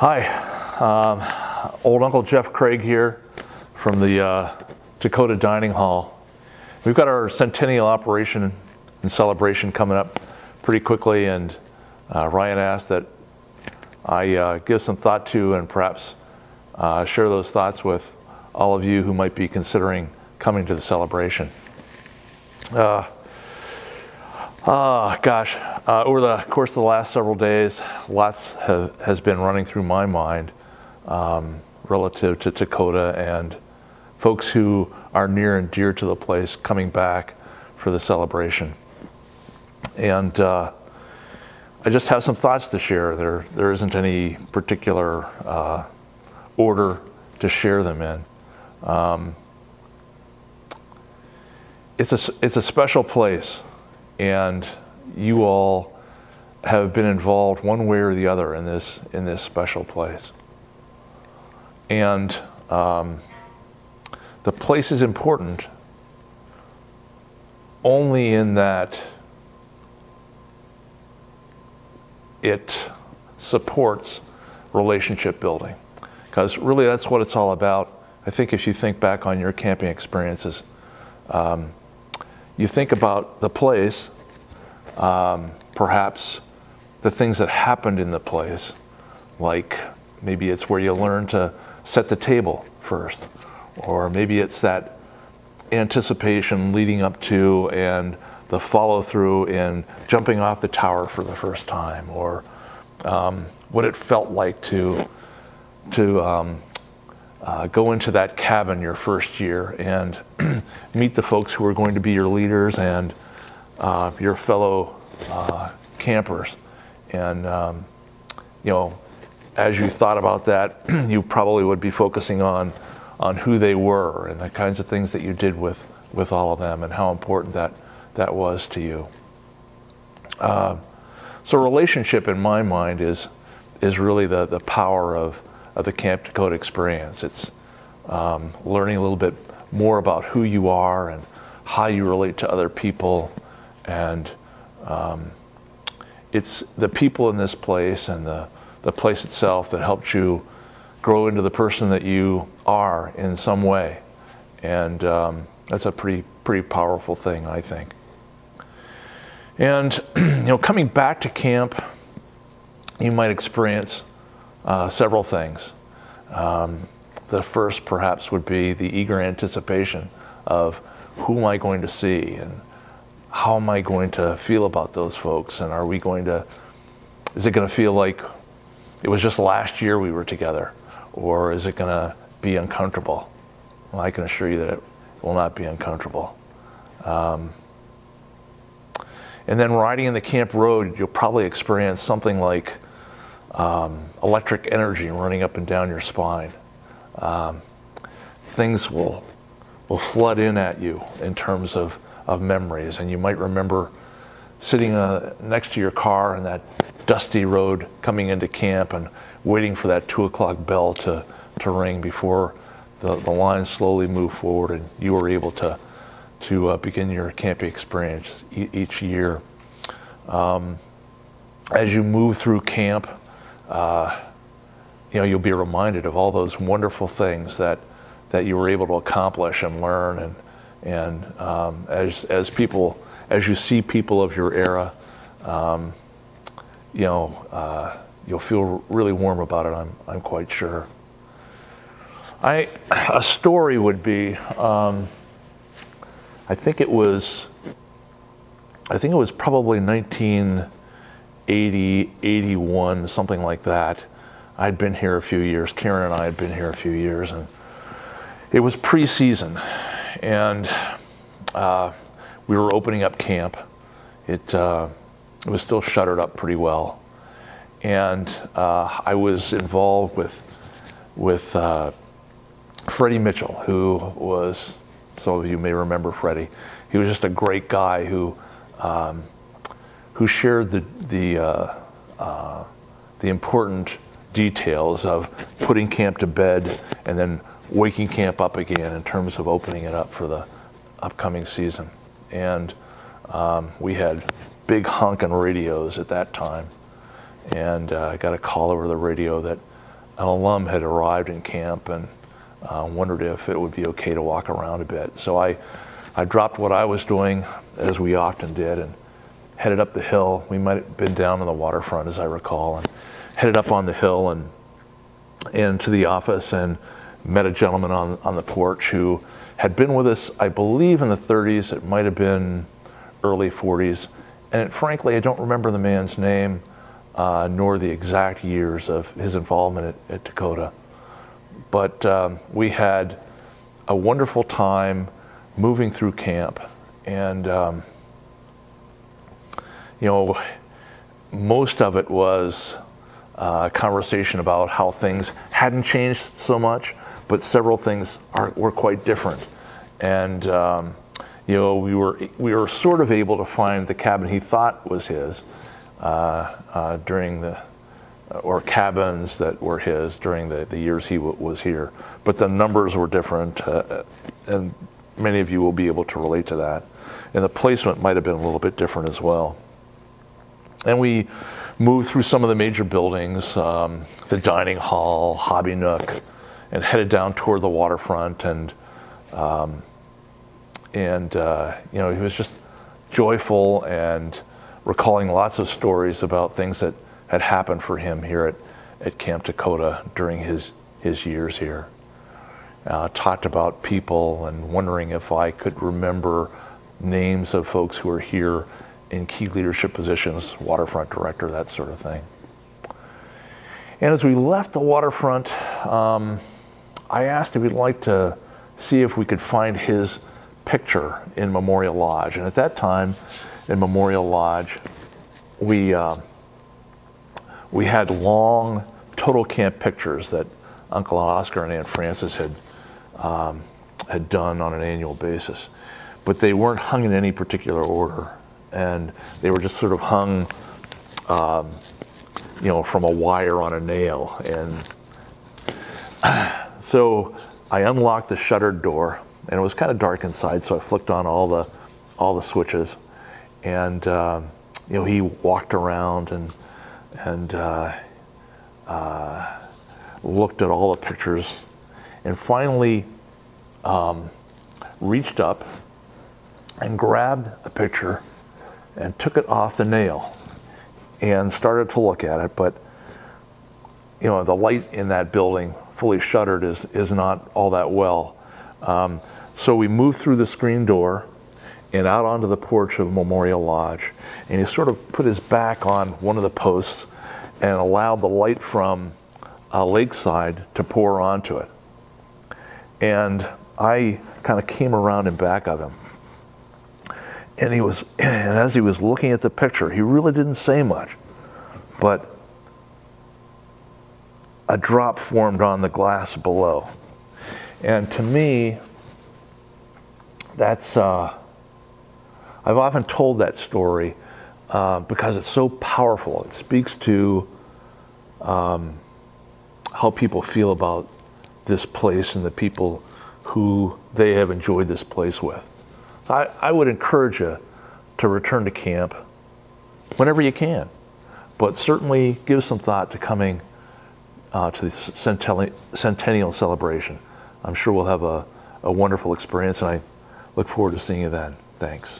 Hi, old Uncle Jeff Craig here from the Dakota Dining Hall. We've got our Centennial operation and celebration coming up pretty quickly, and Ryan asked that I give some thought to and perhaps share those thoughts with all of you who might be considering coming to the celebration. Over the course of the last several days, lots has been running through my mind relative to Dakota and folks who are near and dear to the place coming back for the celebration. And I just have some thoughts to share. There isn't any particular order to share them in. It's a special place, and you all have been involved one way or the other in this special place. And the place is important only in that it supports relationship building, because really that's what it's all about. I think if you think back on your camping experiences, you think about the place, perhaps the things that happened in the place, like maybe it's where you learn to set the table first, or maybe it's that anticipation leading up to and the follow through in jumping off the tower for the first time, or what it felt like to go into that cabin your first year and meet the folks who are going to be your leaders and your fellow campers. And as you thought about that, you probably would be focusing on who they were and the kinds of things that you did with all of them and how important that was to you. So relationship, in my mind, is really the power of the Camp Dakota experience. It's learning a little bit more about who you are and how you relate to other people, and it's the people in this place and the place itself that helped you grow into the person that you are in some way, and that's a pretty powerful thing, I think. And coming back to camp, you might experience several things. The first perhaps would be the eager anticipation of who am I going to see and how am I going to feel about those folks, and is it going to feel like it was just last year we were together, or is it going to be uncomfortable? Well, I can assure you that it will not be uncomfortable. And then riding in the camp road, you'll probably experience something like electric energy running up and down your spine. Things will flood in at you in terms of memories, and you might remember sitting next to your car in that dusty road coming into camp and waiting for that 2 o'clock bell to ring before the line slowly moved forward and you were able to begin your camping experience each year. As you move through camp, you'll be reminded of all those wonderful things that you were able to accomplish and learn, and as you see people of your era, you'll feel really warm about it. I'm quite sure. A story would be, I think it was probably 1980, 81, something like that. I'd been here a few years. Karen and I had been here a few years, and it was pre-season, and we were opening up camp. It was still shuttered up pretty well, and I was involved with Freddie Mitchell, who was, some of you may remember Freddie. He was just a great guy who shared the important details of putting camp to bed and then waking camp up again in terms of opening it up for the upcoming season. And we had big honking radios at that time, and I got a call over the radio that an alum had arrived in camp and wondered if it would be okay to walk around a bit. So I dropped what I was doing, as we often did, and headed up the hill. We might have been down on the waterfront, as I recall, and headed up on the hill and to the office, and met a gentleman on the porch who had been with us, I believe, in the 30s. It might have been early 40s. And frankly, I don't remember the man's name, nor the exact years of his involvement at Dakota. But we had a wonderful time moving through camp. And, you know, most of it was a conversation about how things hadn't changed so much, but several things were quite different. And you know, we were sort of able to find the cabin he thought was his or cabins that were his during the years he was here. But the numbers were different, and many of you will be able to relate to that. And the placement might have been a little bit different as well. And we moved through some of the major buildings, the dining hall, hobby nook, and headed down toward the waterfront. And you know, he was just joyful and recalling lots of stories about things that had happened for him here at Camp Dakota during his years here. Talked about people and wondering if I could remember names of folks who were here in key leadership positions, waterfront director, that sort of thing. And as we left the waterfront, I asked if he'd like to see if we could find his picture in Memorial Lodge. And at that time, in Memorial Lodge, we had long total camp pictures that Uncle Oscar and Aunt Frances had done on an annual basis. But they weren't hung in any particular order. And they were just sort of hung, you know, from a wire on a nail. And so I unlocked the shuttered door, and it was kind of dark inside, so I flicked on all the switches. And you know, he walked around and looked at all the pictures, and finally reached up and grabbed a picture and took it off the nail and started to look at it. But you know, the light in that building, fully shuttered, is not all that well. So we moved through the screen door and out onto the porch of Memorial Lodge, and he sort of put his back on one of the posts and allowed the light from lakeside to pour onto it. And I kind of came around in back of him. And as he was looking at the picture, he really didn't say much, but a drop formed on the glass below. And to me, that's, I've often told that story because it's so powerful. It speaks to how people feel about this place and the people who they have enjoyed this place with. I would encourage you to return to camp whenever you can, but certainly give some thought to coming to the Centennial celebration. I'm sure we'll have a wonderful experience, and I look forward to seeing you then. Thanks.